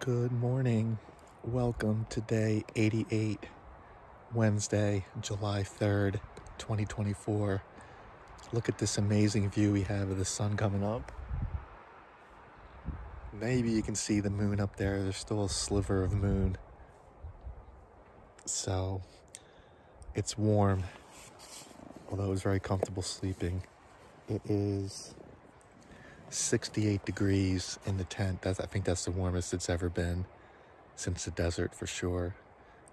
Good morning. Welcome to day 88, Wednesday, July 3rd, 2024. Look at this amazing view we have of the sun coming up. Maybe you can see the moon up there. There's still a sliver of moon. So it's warm, although it's very comfortable sleeping. It is 68 degrees in the tent. I think that's the warmest it's ever been since the desert, for sure.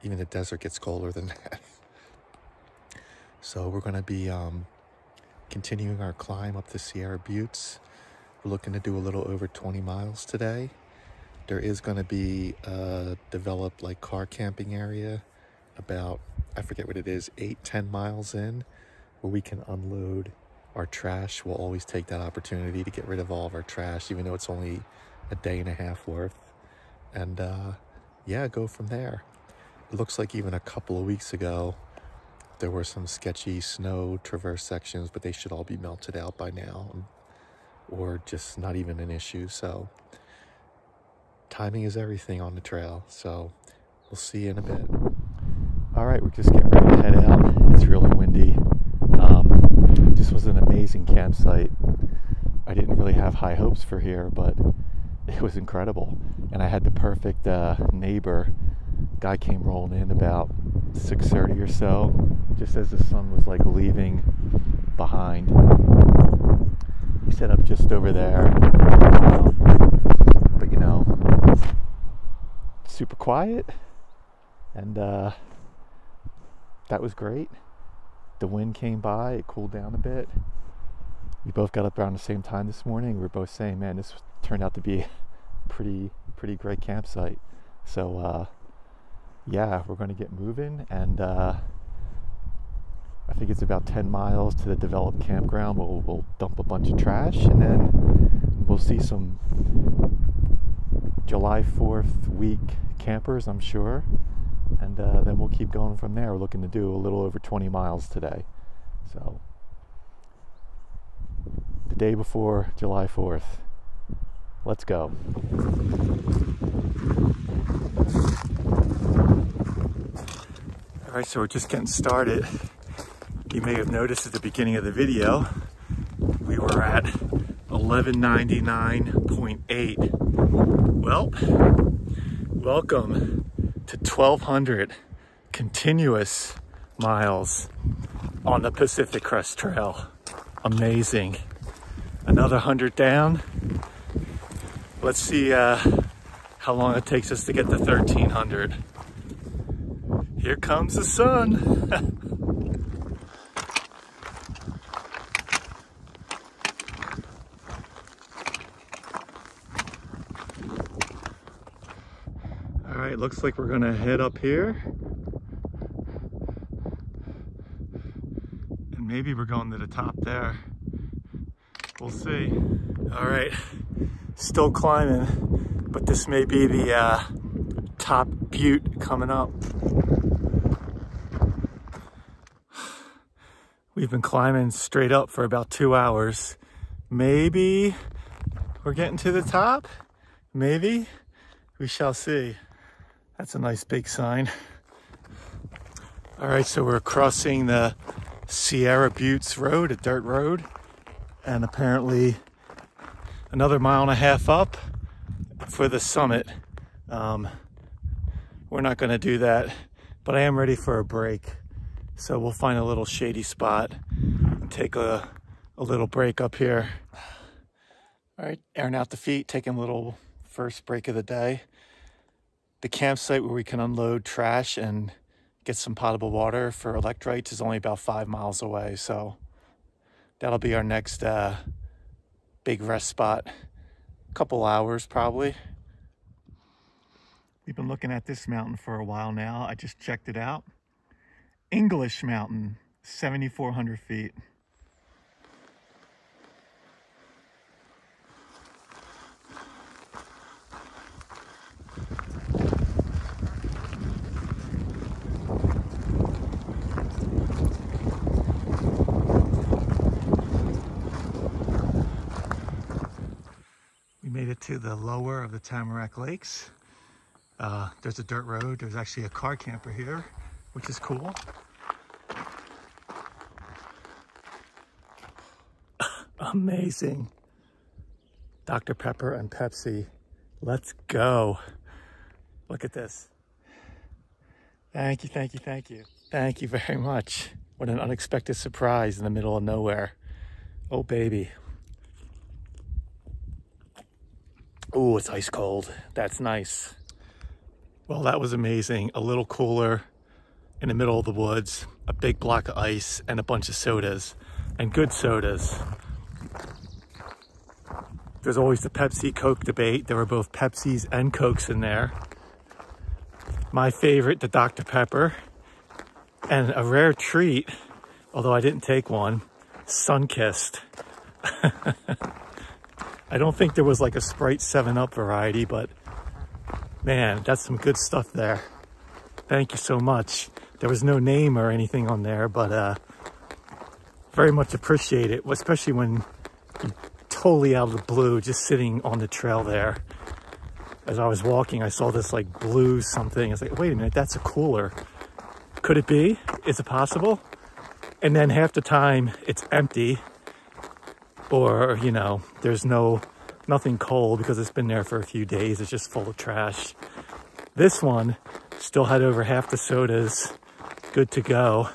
Even the desert gets colder than that. So we're going to be continuing our climb up the Sierra Buttes. We're looking to do a little over 20 miles today. There is going to be a developed car camping area about, I forget what it is, 8-10 miles in, where we can unload our trash. We'll always take that opportunity to get rid of all of our trash, even though it's only a day and a half worth. And yeah, go from there. It looks like even a couple of weeks ago, there were some sketchy snow traverse sections, but they should all be melted out by now, or just not even an issue. So timing is everything on the trail. So we'll see you in a bit. All right, we're just getting ready to head out. It's really windy. This was an amazing campsite. I didn't really have high hopes for here, but it was incredible. And I had the perfect neighbor. Guy came rolling in about 6:30 or so, just as the sun was leaving behind. He set up just over there, but super quiet, and that was great. The wind came by, it cooled down a bit. We both got up around the same time this morning. We were both saying, man, this turned out to be a pretty great campsite. So yeah, we're going to get moving, and I think it's about 10 miles to the developed campground. We'll dump a bunch of trash, and then we'll see some July 4th week campers, I'm sure. And then we'll keep going from there. We're looking to do a little over 20 miles today. So, the day before July 4th. Let's go. All right, so we're just getting started. You may have noticed at the beginning of the video, we were at 1199.8. Well, welcome to 1,200 continuous miles on the Pacific Crest Trail. Amazing. Another 100 down. Let's see how long it takes us to get to 1,300. Here comes the sun. All right, looks like we're gonna head up here. And maybe we're going to the top there. We'll see. All right, still climbing, but this may be the top butte coming up. We've been climbing straight up for about 2 hours. Maybe we're getting to the top. Maybe. We shall see. That's a nice big sign. All right, so we're crossing the Sierra Buttes Road, a dirt road, and apparently another 1.5 miles up for the summit. We're not gonna do that, but I am ready for a break. So we'll find a little shady spot and take a little break up here. All right, airing out the feet, taking a little first break of the day. The campsite where we can unload trash and get some potable water for electrolytes is only about 5 miles away. So that'll be our next big rest spot. A couple hours probably. We've been looking at this mountain for a while now. I just checked it out. English Mountain, 7,400 feet. We made it to the lower of the Tamarack Lakes. There's a dirt road. There's actually a car camper here, which is cool. Amazing. Dr. Pepper and Pepsi. Let's go. Look at this. Thank you, thank you, thank you. Thank you very much. What an unexpected surprise in the middle of nowhere. Oh, baby. Oh, it's ice cold. That's nice. Well, that was amazing. A little cooler in the middle of the woods, a big block of ice, and a bunch of sodas, and good sodas. There's always the Pepsi Coke debate. There were both Pepsis and Cokes in there. My favorite, the Dr. Pepper, and a rare treat, although I didn't take one, Sun-Kissed. I don't think there was like a Sprite 7-Up variety, but man, that's some good stuff there. Thank you so much. There was no name or anything on there, but very much appreciate it, especially when you totally out of the blue, just sitting on the trail there. As I was walking, I saw this like blue something. I was like, wait a minute, that's a cooler. Could it be? Is it possible? And then half the time it's empty, or, you know, there's nothing cold because it's been there for a few days. It's just full of trash. This one still had over half the sodas good to go.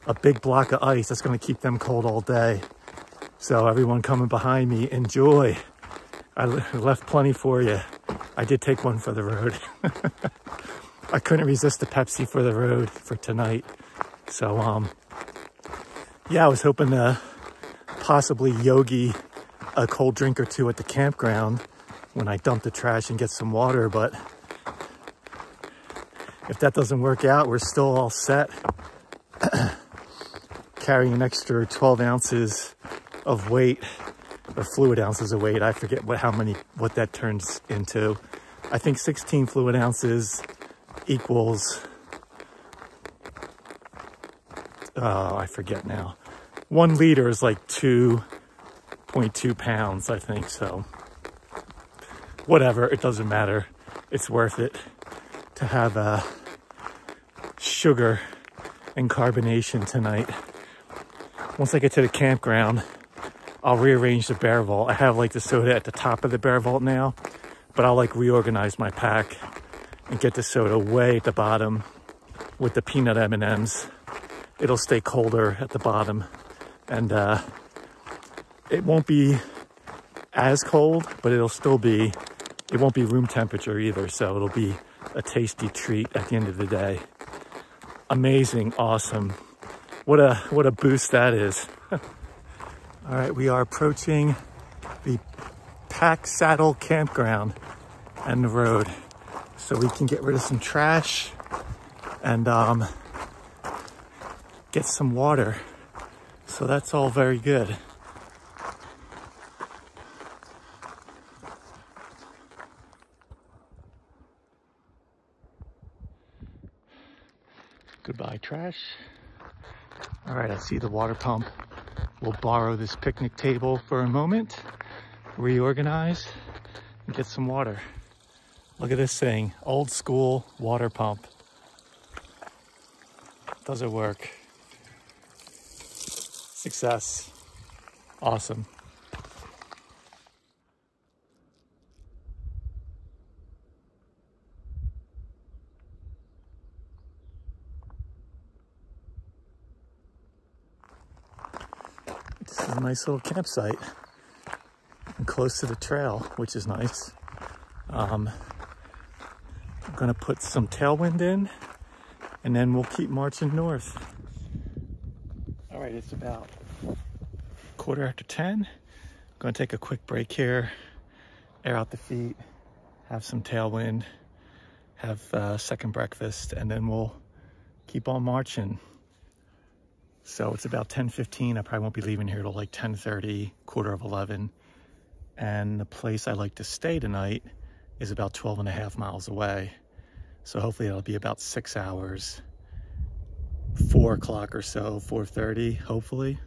A big block of ice that's going to keep them cold all day. So everyone coming behind me, enjoy. I left plenty for you. I did take one for the road. I couldn't resist the Pepsi for the road for tonight. So, yeah, I was hoping to possibly yogi a cold drink or two at the campground when I dump the trash and get some water, but if that doesn't work out, we're still all set. Carrying an extra 12 ounces of weight, or fluid ounces of weight. I forget what that turns into. I think 16 fluid ounces equals, oh, I forget now. 1 liter is like 2.2 pounds, I think. So whatever, it doesn't matter. It's worth it to have sugar and carbonation tonight. Once I get to the campground, I'll rearrange the bear vault. I have like the soda at the top of the bear vault now, but I'll like reorganize my pack and get the soda way at the bottom with the peanut M&Ms. It'll stay colder at the bottom, and it won't be as cold, but it won't be room temperature either, so it'll be a tasty treat at the end of the day. Amazing, awesome. What a boost that is. All right, we are approaching the Pack Saddle Campground and the road, so we can get rid of some trash and get some water. So that's all very good. Goodbye, trash. All right, I see the water pump. We'll borrow this picnic table for a moment, reorganize, and get some water. Look at this thing, old school water pump. Does it work? Success. Awesome. This is a nice little campsite and close to the trail, which is nice. I'm gonna put some tailwind in and then we'll keep marching north. All right, it's about 10:15. I'm gonna take a quick break here, air out the feet, have some tailwind, have second breakfast, and then we'll keep on marching. So it's about 10:15. I probably won't be leaving here till like 10:30, 11:15. And the place I like to stay tonight is about 12.5 miles away. So hopefully it'll be about 6 hours, 4 o'clock or so, 4:30, hopefully.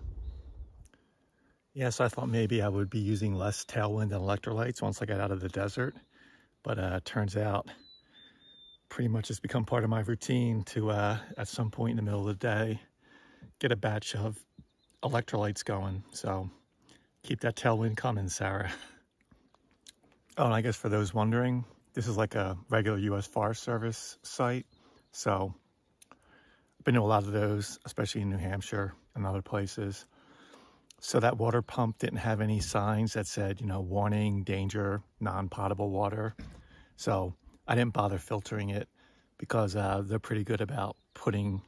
Yes, I thought maybe I would be using less tailwind and electrolytes once I got out of the desert. But turns out pretty much has become part of my routine to, at some point in the middle of the day, get a batch of electrolytes going. So keep that tailwind coming, Sarah. Oh, and I guess for those wondering, this is like a regular U.S. Forest Service site. So I've been to a lot of those, especially in New Hampshire and other places. So that water pump didn't have any signs that said, you know, warning, danger, non-potable water. So I didn't bother filtering it because they're pretty good about putting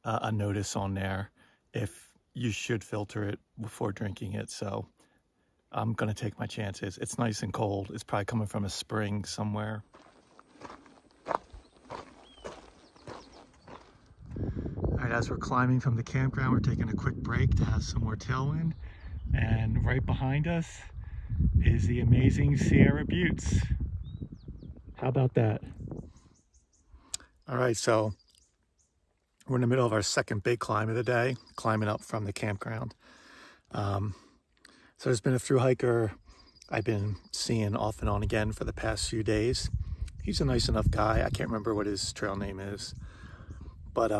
a notice on there if you should filter it before drinking it. So I'm gonna take my chances. It's nice and cold. It's probably coming from a spring somewhere. All right, as we're climbing from the campground, we're taking a quick break to have some more tailwind. And right behind us is the amazing Sierra Buttes. How about that? All right, so we're in the middle of our second big climb of the day, climbing up from the campground. So there's been a thru-hiker I've been seeing off and on again for the past few days. He's a nice enough guy. I can't remember what his trail name is, but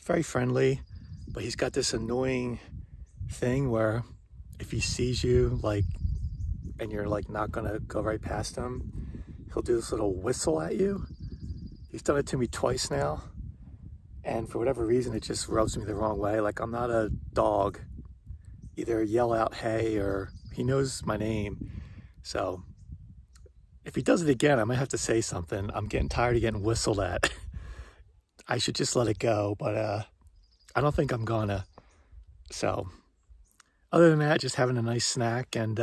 very friendly. But he's got this annoying thing where if he sees you, like, and you're like not gonna go right past him, he'll do this little whistle at you. He's done it to me twice now, and for whatever reason, it just rubs me the wrong way. Like, I'm not a dog. Either yell out, hey, or he knows my name. So if he does it again, I might have to say something. I'm getting tired of getting whistled at. I should just let it go, but I don't think I'm gonna. So other than that, just having a nice snack, and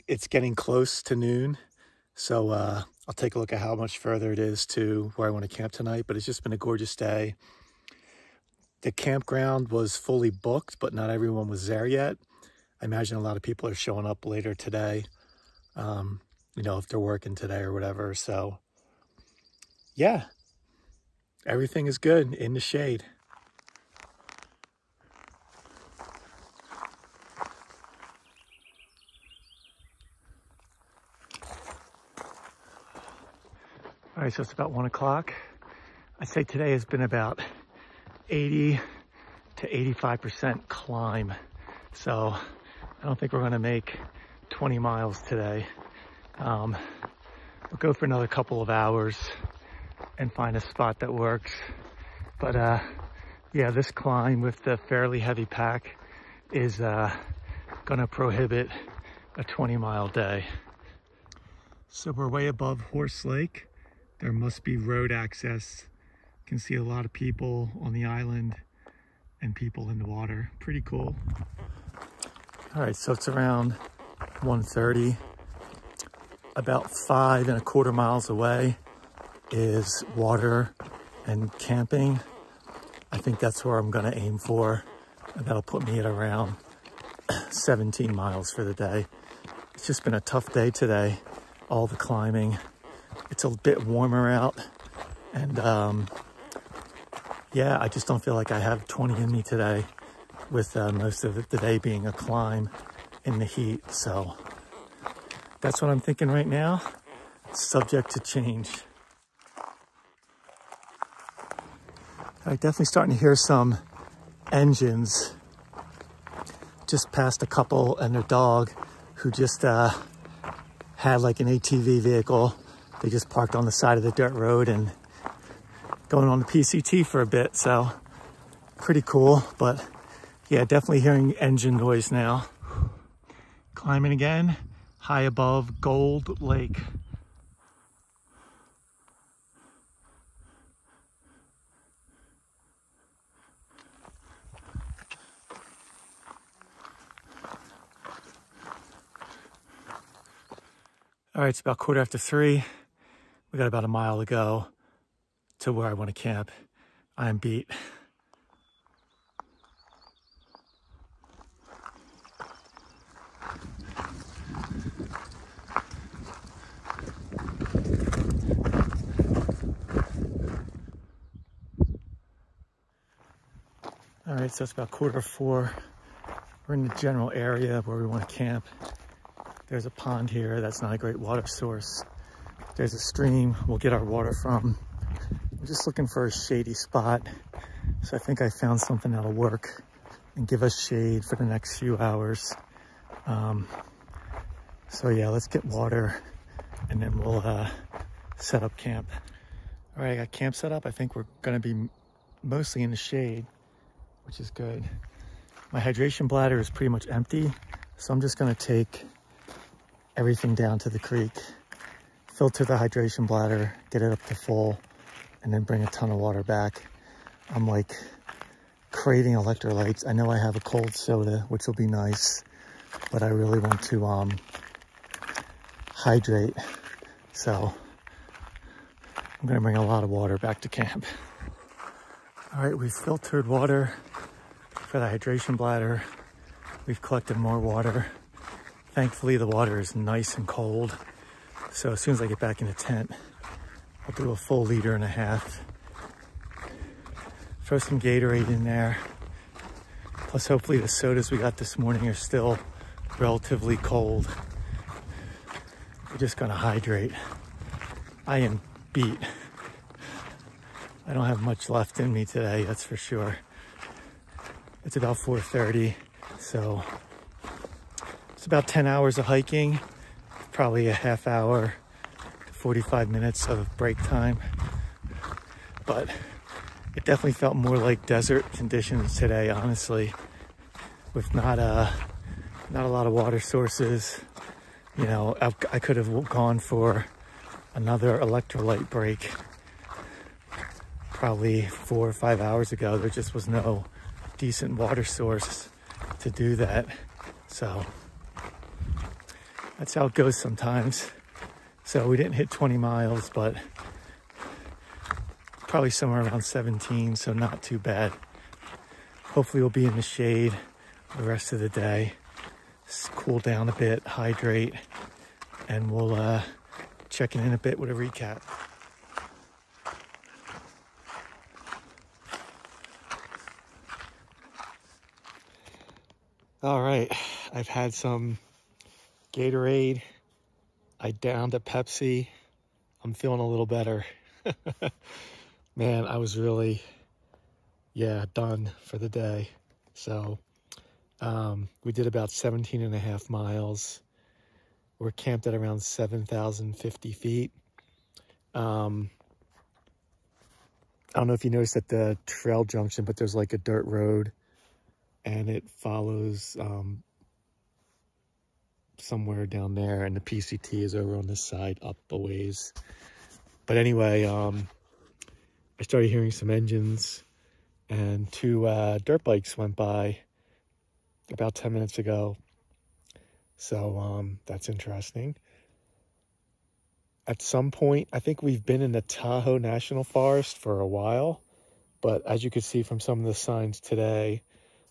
it's getting close to noon. So I'll take a look at how much further it is to where I want to camp tonight, but it's just been a gorgeous day. The campground was fully booked, but not everyone was there yet. I imagine a lot of people are showing up later today, you know, if they're working today or whatever. So yeah, everything is good in the shade. All right, so it's about 1 o'clock. I'd say today has been about 80 to 85% climb. So I don't think we're gonna make 20 miles today. We'll go for another couple of hours and find a spot that works. But yeah, this climb with the fairly heavy pack is gonna prohibit a 20-mile day. So we're way above Horse Lake. There must be road access. You can see a lot of people on the island and people in the water. Pretty cool. All right, so it's around 1:30. About 5¼ miles away is water and camping. I think that's where I'm gonna aim for, and that'll put me at around 17 miles for the day. It's just been a tough day today, all the climbing. It's a bit warmer out, and yeah, I just don't feel like I have 20 in me today, with most of the day being a climb in the heat. So that's what I'm thinking right now, subject to change. I'm definitely starting to hear some engines. Just passed a couple and their dog who just had like an ATV vehicle. They just parked on the side of the dirt road and going on the PCT for a bit, so pretty cool. But yeah, definitely hearing engine noise now. Climbing again, high above Gold Lake. All right, it's about 3:15. We got about a mile to go to where I want to camp. I am beat. All right, so it's about 3:45. We're in the general area where we want to camp. There's a pond here that's not a great water source. There's a stream we'll get our water from. I'm just looking for a shady spot. So I think I found something that'll work and give us shade for the next few hours. So yeah, let's get water and then we'll set up camp. All right, I got camp set up. I think we're gonna be mostly in the shade, which is good. My hydration bladder is pretty much empty, so I'm just gonna take everything down to the creek, filter the hydration bladder, get it up to full, and then bring a ton of water back. I'm like craving electrolytes. I know I have a cold soda, which will be nice, but I really want to hydrate. So I'm gonna bring a lot of water back to camp. All right, we've filtered water for the hydration bladder. We've collected more water. Thankfully, the water is nice and cold. So as soon as I get back in the tent, I'll do a full 1.5 liters. Throw some Gatorade in there. Plus, hopefully the sodas we got this morning are still relatively cold. We're just gonna hydrate. I am beat. I don't have much left in me today, that's for sure. It's about 4:30, so it's about 10 hours of hiking, probably a half hour, 45 minutes of break time. But it definitely felt more like desert conditions today, honestly, with not a lot of water sources. You know, I could have gone for another electrolyte break probably 4 or 5 hours ago. There just was no decent water source to do that. So that's how it goes sometimes. So we didn't hit 20 miles, but probably somewhere around 17, so not too bad. Hopefully we'll be in the shade the rest of the day, cool down a bit, hydrate, and we'll check in a bit with a recap. All right, I've had some Gatorade. I downed a Pepsi. I'm feeling a little better. Man, I was really, done for the day. So we did about 17.5 miles. We're camped at around 7,050 feet. I don't know if you noticed at the trail junction, but there's like a dirt road and it follows somewhere down there, and the PCT is over on this side up a ways. But anyway, I started hearing some engines, and 2 dirt bikes went by about 10 minutes ago. So that's interesting. At some point, I think we've been in the Tahoe National Forest for a while, but as you could see from some of the signs today,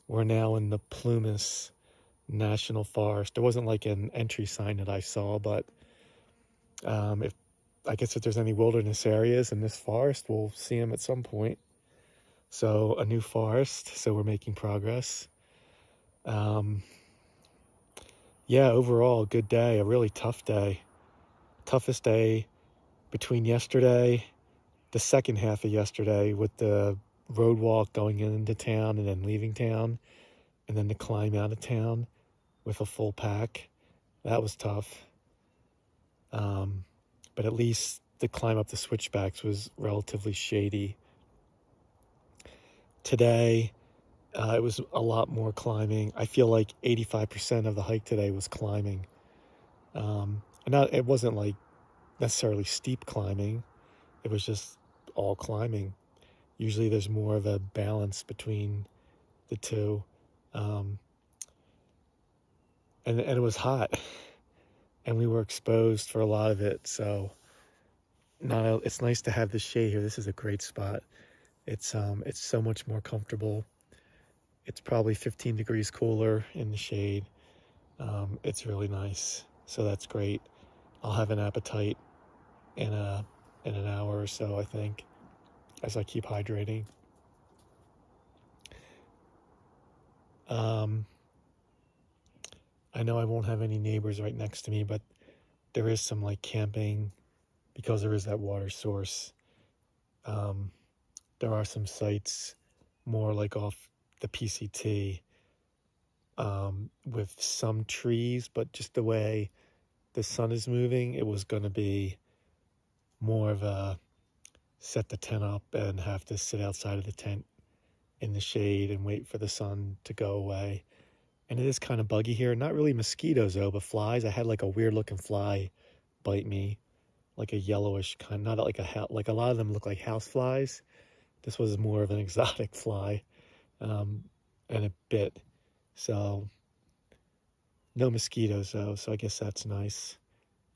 we're now in the Plumas National Forest. There wasn't like an entry sign that I saw, but I guess if there's any wilderness areas in this forest, we'll see them at some point. So a new forest, so we're making progress. Yeah, overall, good day, a really tough day. Toughest day between yesterday, the second half of yesterday with the road walk going into town and then leaving town, and then the climb out of town with a full pack. That was tough. But at least the climb up the switchbacks was relatively shady. Today, it was a lot more climbing. I feel like 85% of the hike today was climbing. It wasn't like necessarily steep climbing. It was just all climbing. Usually there's more of a balance between the two. And it was hot. And we were exposed for a lot of it. So it's nice to have the shade here. This is a great spot. It's so much more comfortable. It's probably 15 degrees cooler in the shade. It's really nice. So that's great. I'll have an appetite in an hour or so, I think, as I keep hydrating. I know I won't have any neighbors right next to me, but there is some like camping because there is that water source. There are some sites more like off the PCT with some trees, but just the way the sun is moving, it was going to be more of a set the tent up and have to sit outside of the tent in the shade and wait for the sun to go away. And it is kind of buggy here. Not really mosquitoes though, but flies. I had like a weird looking fly bite me, like a yellowish kind, not like like a lot of them look like house flies. This was more of an exotic fly, and it bit. So no mosquitoes though, so I guess that's nice.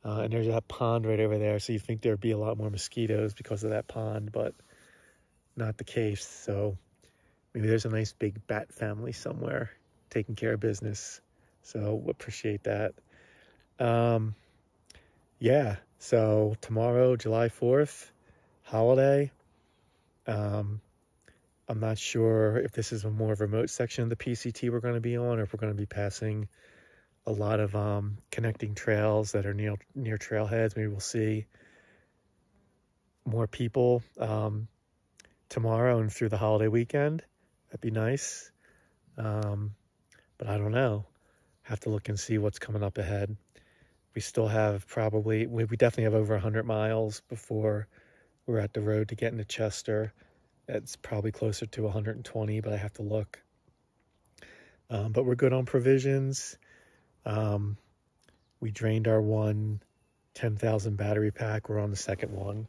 And there's that pond right over there, so you think there'd be a lot more mosquitoes because of that pond, but not the case. So maybe there's a nice big bat family somewhere taking care of business. So appreciate that. Yeah, so tomorrow, July 4th, holiday. I'm not sure if this is a more remote section of the PCT we're going to be on, or if we're going to be passing a lot of connecting trails that are near trailheads. Maybe we'll see more people tomorrow and through the holiday weekend. That'd be nice. But I don't know. Have to look and see what's coming up ahead. We still have we definitely have over 100 miles before we're at the road to get into Chester. It's probably closer to 120, but I have to look. But we're good on provisions. We drained our one 10,000 battery pack. We're on the second one.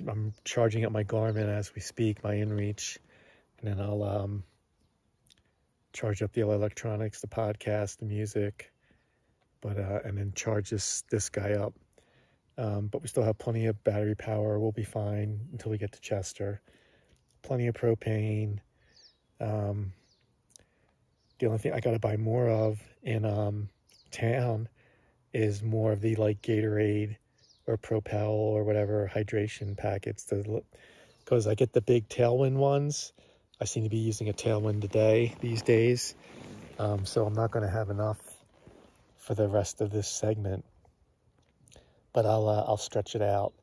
I'm charging up my Garmin as we speak, my InReach, and then I'll charge up the electronics, the podcast, the music, but and then charge this guy up. But we still have plenty of battery power. We'll be fine until we get to Chester. Plenty of propane. The only thing I got to buy more of in town is more of the like Gatorade or Propel or whatever hydration packets, because I get the big Tailwind ones. I seem to be using a Tailwind these days, so I'm not going to have enough for the rest of this segment. But I'll stretch it out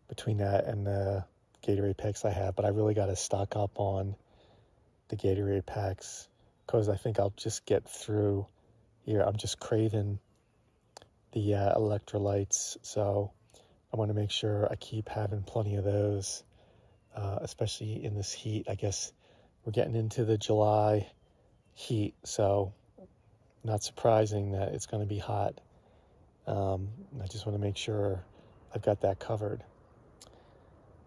between that and the Gatorade packs I have. But I really got to stock up on the Gatorade packs, because I think I'll just get through here. I'm just craving the electrolytes, so I want to make sure I keep having plenty of those, especially in this heat. I guess we're getting into the July heat, so not surprising that it's going to be hot. I just want to make sure I've got that covered.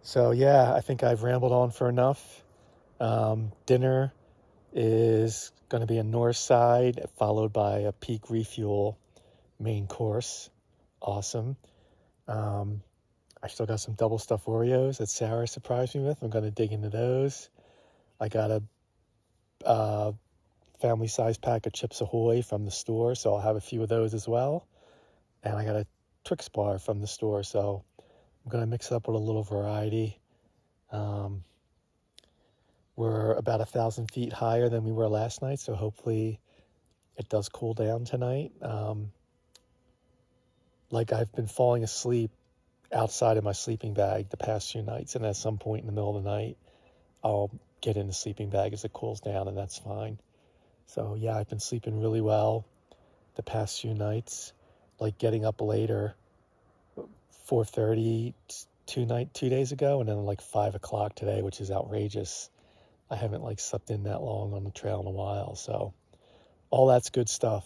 So yeah, I think I've rambled on for enough. Dinner is going to be a north side, followed by a peak refuel main course. Awesome. I still got some double stuffed Oreos that Sarah surprised me with. I'm going to dig into those. I got a family size pack of Chips Ahoy from the store, so I'll have a few of those as well. And I got a Twix bar from the store, so I'm going to mix it up with a little variety. We're about 1,000 feet higher than we were last night, so hopefully it does cool down tonight. Like I've been falling asleep outside of my sleeping bag the past few nights, and at some point in the middle of the night, I'll get in the sleeping bag as it cools down, and that's fine. So yeah, I've been sleeping really well the past few nights, like getting up later, 4:30 2 days ago, and then like 5 o'clock today, which is outrageous. I haven't like slept in that long on the trail in a while, so all that's good stuff.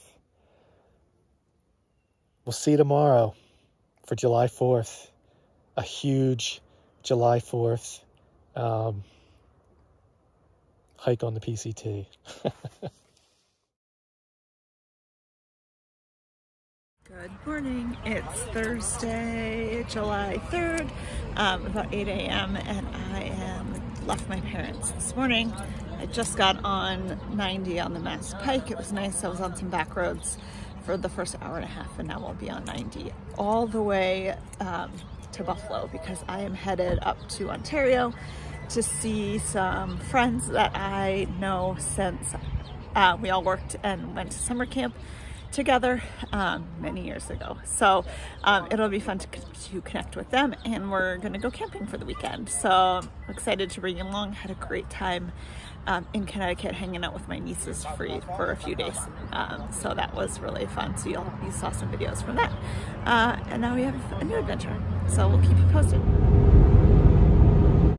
We'll see you tomorrow for July 4th, a huge July 4th hike on the PCT. Good morning. It's Thursday, July 3rd, about 8 a.m. and I left my parents this morning. I just got on 90 on the Mass Pike. It was nice. I was on some back roads for the first hour and a half, and now I'll be on 90 all the way to Buffalo, because I am headed up to Ontario to see some friends that I know since we all worked and went to summer camp together many years ago. So it'll be fun to connect with them, and we're gonna go camping for the weekend. So I'm excited to bring you along. Had a great time in Connecticut hanging out with my nieces for a few days. So that was really fun. So you saw some videos from that. And now we have a new adventure. So we'll keep you posted.